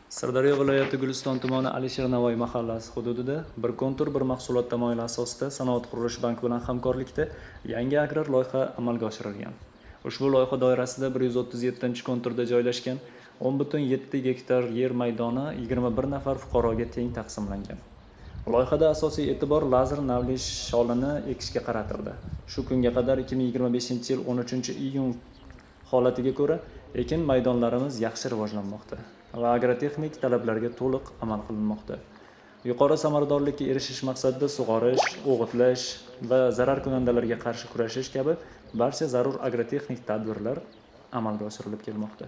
Sirdaryo viloyati Guliston tumani Alisher Navoiy mahallasi hududida bir kontur bir mahsulot tamoyili asosida Sanoat qurilish banki bilan hamkorlikda yangi agrar loyiha amalga oshirilgan. Ushbu loyiha doirasida 137-konturda joylashgan 10,7 gektar yer maydoni 21 nafar fuqaroga teng taqsimlangan. Loyihada asosiy e'tibor lazer navli sholini ekishga qaratildi. Shu kunga qadar 2025-yil 13-iyun holatiga ko'ra ekin maydonlarimiz yaxshi rivojlanmoqda va agrotexnik talablarga to'liq amal qilinmoqda. Yuqori samaradorlikka erishish maqsadida sug'orish, o'g'itlash va zararkunandalarga qarshi kurashish kabi barcha zarur agrotexnik tadbirlar amalga oshirilib kelmoqda.